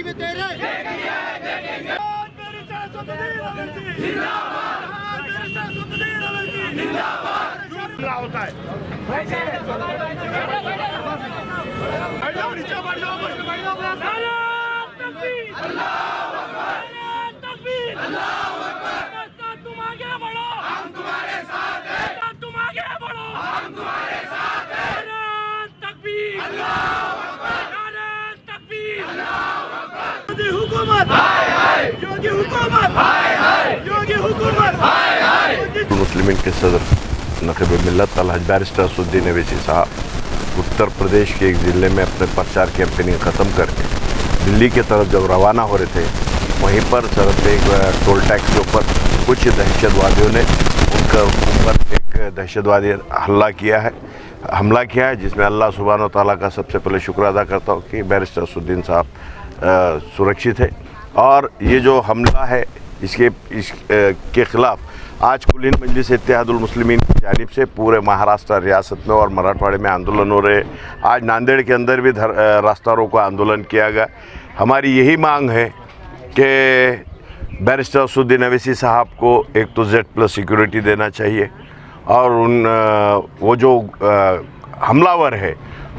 भी तेरे होता है। तुम आगे बढ़ो, हम तुम्हारे साथ हैं। तुम आगे बढ़ो, हम तुम्हारे साथ हैं। तकबीर, अल्लाहू अकबर, नारे तकबीर, अल्लाहू अकबर। योगी हुकूमत, हाय हाय। योगी हुकूमत, हाय हाय। योगी हुकूमत, हाय हाय। मुस्लिमीन के सदर नक़ीब मिल्लत अलहज बैरिस्टर असदुद्दीन अवैसी साहब उत्तर प्रदेश के एक ज़िले में अपने प्रचार कैंपेनिंग ख़त्म करके दिल्ली की तरफ जब रवाना हो रहे थे, वहीं पर सरहद पे टोल टैक्स के ऊपर कुछ दहशतवादियों ने उनके ऊपर एक दहशतवादी हमला किया है, जिसमें अल्लाह सुब्हान व तआला का सबसे पहले शुक्र अदा करता हूँ कि बैरिस्टर असदुद्दीन साहब सुरक्षित है। और ये जो हमला है इसके ख़िलाफ़ आज कुल हिंद मजलिस इत्तेहादुल मुस्लिमीन की जानिब से पूरे महाराष्ट्र रियासत में और मराठवाड़े में आंदोलन हो रहे हैं। आज नांदेड़ के अंदर भी रास्ता रोको आंदोलन किया गया। हमारी यही मांग है कि बैरिस्टर असदुद्दीन अवैसी साहब को एक तो Z+ सिक्योरिटी देना चाहिए और वो जो हमलावर है,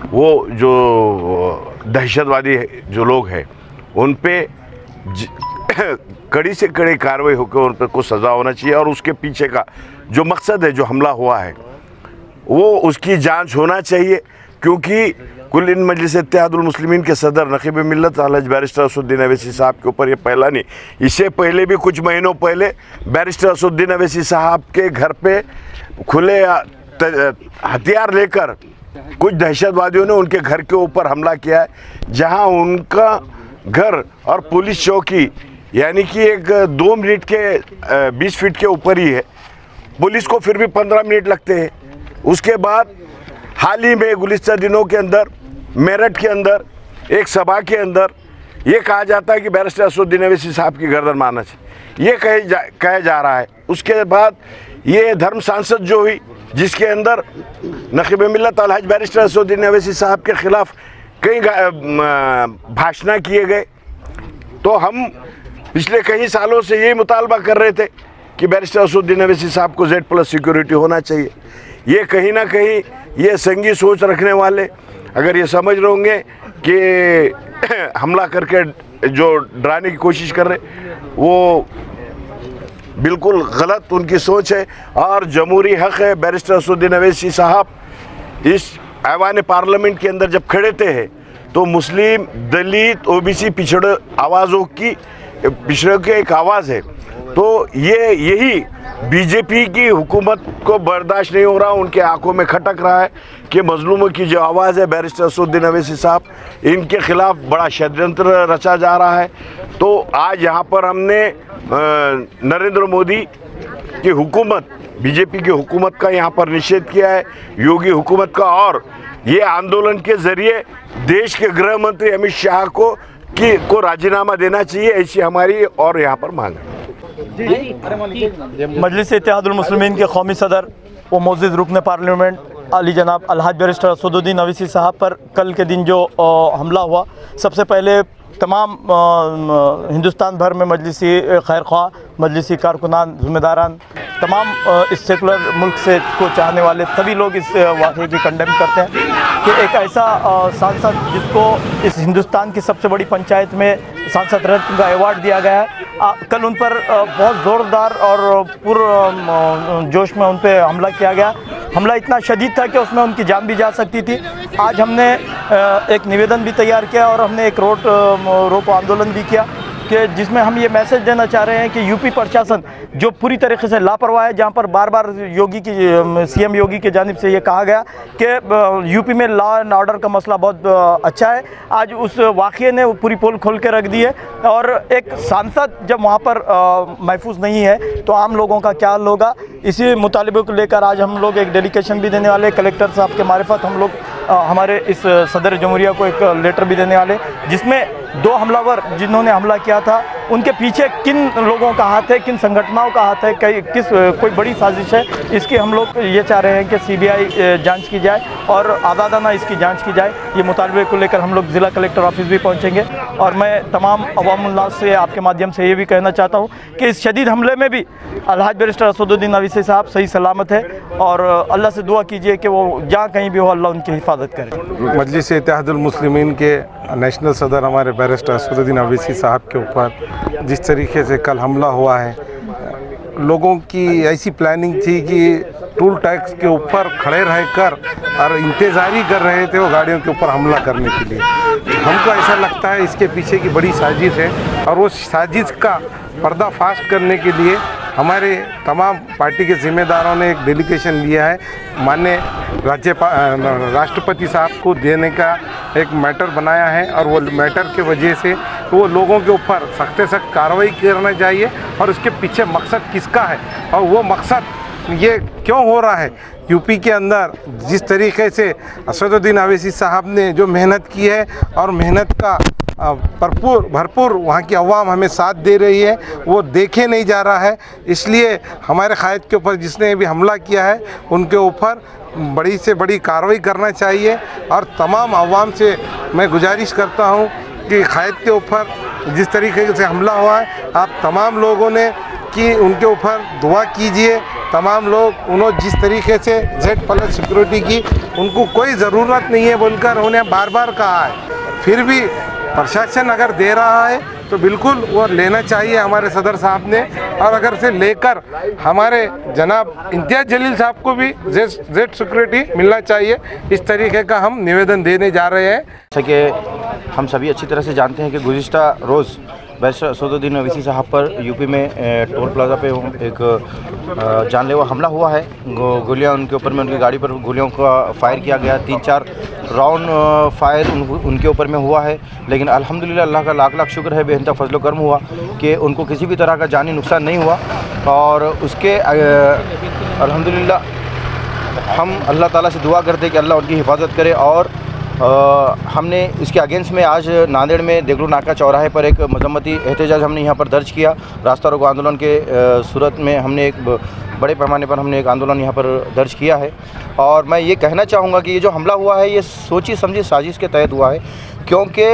वो जो दहशतवादी जो लोग हैं, उन पे कड़ी से कड़ी कार्रवाई होकर उन पर कुछ सज़ा होना चाहिए और उसके पीछे का जो मकसद है, जो हमला हुआ है, वो उसकी जांच होना चाहिए। क्योंकि कुल हिंद मजलिस इत्तेहादुल मुस्लिमीन के सदर नक़ीब मिल्लत अलहज बैरिस्टर असदुद्दीन अवैसी साहब के ऊपर ये पहला नहीं, इससे पहले भी कुछ महीनों पहले बैरिस्टर असदुद्दीन अवैसी साहब के घर पे खुले हथियार लेकर कुछ दहशतवादियों ने उनके घर के ऊपर हमला किया है, जहां उनका घर और पुलिस चौकी यानी कि एक 2 मिनट के 20 फीट के ऊपर ही है। पुलिस को फिर भी 15 मिनट लगते हैं। उसके बाद हाल ही में गुज़िश्ता दिनों के अंदर मेरठ के अंदर एक सभा के अंदर ये कहा जाता है कि बैरिस्टर असदुद्दीन अवैसी साहब की गर्दन मारना चाहिए, ये कहा जा रहा है। उसके बाद ये धर्म सांसद जो हुई, जिसके अंदर नक़ीब मिल्लत अलहज बैरिस्टर असदुद्दीन अवैसी साहब के ख़िलाफ़ कई भाषण किए गए, तो हम पिछले कई सालों से यही मुतालबा कर रहे थे कि बैरिस्टर असदुद्दीन अवैसी साहब को Z+ सिक्योरिटी होना चाहिए। ये कहीं ना कहीं ये संगी सोच रखने वाले अगर ये समझ रहे होंगे कि हमला करके जो डराने की कोशिश कर रहे, वो बिल्कुल गलत उनकी सोच है। और जमहूरी हक़ है, बैरिस्टर असदुद्दीन अवैसी साहब इस ऐवान पार्लियामेंट के अंदर जब खड़े थे तो मुस्लिम, दलित, OBC पिछड़े आवाज़ों की पिछड़े की एक आवाज़ है। तो यही बीजेपी की हुकूमत को बर्दाश्त नहीं हो रहा, उनके आंखों में खटक रहा है कि मजलूमों की जो आवाज़ है बैरिस्टर असदुद्दीन अवैसी साहब, इनके ख़िलाफ़ बड़ा षड्यंत्र रचा जा रहा है। तो आज यहाँ पर हमने नरेंद्र मोदी की हुकूमत, बीजेपी की हुकूमत का यहाँ पर निषेध किया है, योगी हुकूमत का, और ये आंदोलन के ज़रिए देश के गृह मंत्री अमित शाह को राजीनामा देना चाहिए, ऐसी हमारी और यहाँ पर मांग है। मजलिस इत्तेहादुल मुस्लिमीन के कौमी सदर व मोअज़्ज़िज़ रुकन पार्लियामेंट अली जनाब अलहज बैरिस्टर असदुद्दीन अवैसी साहब पर कल के दिन जो हमला हुआ, सबसे पहले तमाम हिंदुस्तान भर में मजलिसी खैर ख्वाह, मजलिसी कारकुनान, ज़िम्मेदारान, तमाम इस सेकुलर मुल्क से को चाहने वाले सभी लोग इस वाक़े की कंडेम करते हैं कि एक ऐसा सांसद जिसको इस हिंदुस्तान की सबसे बड़ी पंचायत में सांसद रत्न का अवार्ड दिया गया है, कल उन पर बहुत ज़ोरदार और पूर्ण जोश में उन पर हमला किया गया। हमला इतना शदीद था कि उसमें उनकी जान भी जा सकती थी। आज हमने एक निवेदन भी तैयार किया और हमने एक रोको आंदोलन भी किया कि जिसमें हम ये मैसेज देना चाह रहे हैं कि यूपी प्रशासन जो पूरी तरीके से लापरवाह है, जहाँ पर बार बार CM योगी की जानिब से ये कहा गया कि यूपी में लॉ एंड ऑर्डर का मसला बहुत अच्छा है, आज उस वाक़े ने पूरी पोल खोल के रख दी है। और एक सांसद जब वहाँ पर महफूज नहीं है तो आम लोगों का क्या हाल होगा। इसी मुतालिबे को लेकर आज हम लोग एक डेलीगेशन भी देने वाले, कलेक्टर साहब के मारिफत हम लोग हमारे इस सदर जमहूरिया को एक लेटर भी देने वाले, जिसमें 2 हमलावर जिन्होंने हमला किया था उनके पीछे किन लोगों का हाथ है, किन संगठनों का हाथ है, कोई बड़ी साजिश है, इसकी हम लोग ये चाह रहे हैं कि CBI जांच की जाए और आज़ादाना इसकी जांच की जाए। ये मुतालबे को लेकर हम लोग ज़िला कलेक्टर ऑफिस भी पहुंचेंगे और मैं तमाम अवामुन्नास से आपके माध्यम से ये भी कहना चाहता हूँ कि इस शदीद हमले में भी अलहाज बैरिस्टर असदुद्दीन अवीसी साहब सही सलामत है और अल्लाह से दुआ कीजिए कि वो जहाँ कहीं भी हो अल्लाह उनकी हिफाजत करे। मजलिस इत्तेहादुल मुस्लिमीन के नेशनल सदर हमारे बैरिस्टर असदुद्दीन अवीसी साहब के ऊपर जिस तरीके से कल हमला हुआ है, लोगों की ऐसी प्लानिंग थी कि टोल टैक्स के ऊपर खड़े रहकर और इंतज़ारी कर रहे थे वो गाड़ियों के ऊपर हमला करने के लिए। हमको ऐसा लगता है इसके पीछे की बड़ी साजिश है और वो साजिश का पर्दाफाश करने के लिए हमारे तमाम पार्टी के ज़िम्मेदारों ने एक डेलीगेशन लिया है। माननीय राष्ट्रपति साहब को देने का एक मैटर बनाया है और वो मैटर के वजह से वो लोगों के ऊपर सख्त से सख्त कार्रवाई करना चाहिए और उसके पीछे मकसद किसका है और वो मकसद ये क्यों हो रहा है। यूपी के अंदर जिस तरीके से असदुद्दीन अवीसी साहब ने जो मेहनत की है और मेहनत का भरपूर वहाँ की अवाम हमें साथ दे रही है, वो देखे नहीं जा रहा है। इसलिए हमारे कायद के ऊपर जिसने भी हमला किया है उनके ऊपर बड़ी से बड़ी कार्रवाई करना चाहिए और तमाम अवाम से मैं गुजारिश करता हूँ कि कायद के ऊपर जिस तरीके से हमला हुआ है आप तमाम लोगों ने कि उनके ऊपर दुआ कीजिए। तमाम लोग उन्होंने जिस तरीके से Z+ सिक्योरिटी की उनको कोई ज़रूरत नहीं है बोलकर उन्हें बार बार कहा है, फिर भी प्रशासन अगर दे रहा है तो बिल्कुल वो लेना चाहिए हमारे सदर साहब ने और अगर से लेकर हमारे जनाब इम्तियाज़ जलील साहब को भी Z सिक्योरिटी मिलना चाहिए। इस तरीके का हम निवेदन देने जा रहे हैं। जैसा कि हम सभी अच्छी तरह से जानते हैं कि गुज़िश्ता रोज़ बैरिस्टर असदुद्दीन अवीसी साहब पर यूपी में टोल प्लाजा पे एक जानलेवा हमला हुआ है। गोलियां उनके ऊपर में, उनकी गाड़ी पर गोलियों का फायर किया गया। 3-4 राउंड फायर उनके ऊपर में हुआ है, लेकिन अल्हम्दुलिल्लाह अल्लाह का लाख लाख शुक्र है, बेइंतहा फजलो करम हुआ कि उनको किसी भी तरह का जानी नुकसान नहीं हुआ। और उसके अल्हम्दुलिल्लाह हम अल्लाह ताला से दुआ करते कि अल्लाह उनकी हिफाजत करे। और हमने इसके अगेंस्ट में आज नांदेड़ में देगलू नाका चौराहे पर एक मजम्मती एहतजाज हमने यहाँ पर दर्ज किया। रास्ता रोको आंदोलन के सूरत में हमने एक बड़े पैमाने पर हमने एक आंदोलन यहाँ पर दर्ज किया है। और मैं ये कहना चाहूँगा कि ये जो हमला हुआ है ये सोची समझी साजिश के तहत हुआ है, क्योंकि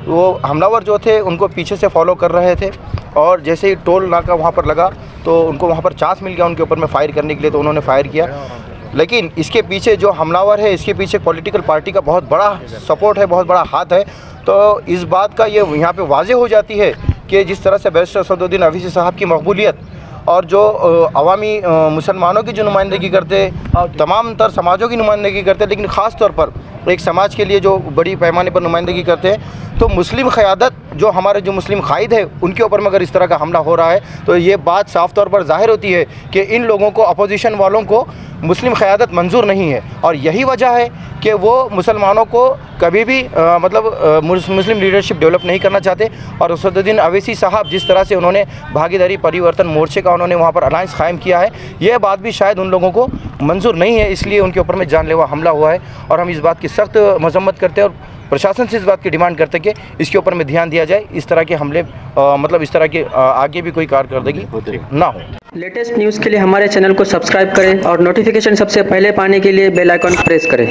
वो हमलावर जो थे उनको पीछे से फॉलो कर रहे थे और जैसे ही टोल नाका वहाँ पर लगा तो उनको वहाँ पर चांस मिल गया उनके ऊपर में फायर करने के लिए, तो उन्होंने फायर किया। लेकिन इसके पीछे जो हमलावर है इसके पीछे पॉलिटिकल पार्टी का बहुत बड़ा सपोर्ट है, बहुत बड़ा हाथ है। तो इस बात का ये यहाँ पे वाज़े हो जाती है कि जिस तरह से बैरिस्टर असदुद्दीन अवीसी साहब की मकबूलियत और जो अवामी मुसलमानों की जो नुमाइंदगी करते, तमाम तर समाजों की नुमाइंदगी करते, लेकिन ख़ास तौर पर एक समाज के लिए जो बड़ी पैमाने पर नुमाइंदगी करते हैं, तो मुस्लिम क़यादत जो हमारे जो मुस्लिम कायद है उनके ऊपर में अगर इस तरह का हमला हो रहा है तो ये बात साफ़ तौर पर ज़ाहिर होती है कि इन लोगों को, अपोजिशन वालों को मुस्लिम क़यादत मंजूर नहीं है। और यही वजह है कि वो मुसलमानों को कभी भी मुस्लिम लीडरशिप डेवलप नहीं करना चाहते। और असदुद्दीन अवीसी साहब जिस तरह से उन्होंने भागीदारी परिवर्तन मोर्चे का उन्होंने वहाँ पर अलायंस कायम किया है, यह बात भी शायद उन लोगों को मंजूर नहीं है, इसलिए उनके ऊपर में जानलेवा हमला हुआ है। और हम इस बात की सख्त मजम्मत करते हैं और प्रशासन से इस बात की डिमांड करते हैं कि इसके ऊपर में ध्यान दिया जाए, इस तरह के हमले इस तरह के आगे भी कोई कारकर्दगी ना हो। लेटेस्ट न्यूज़ के लिए हमारे चैनल को सब्सक्राइब करें और नोटिफिकेशन सबसे पहले पाने के लिए बेल आइकन प्रेस करें।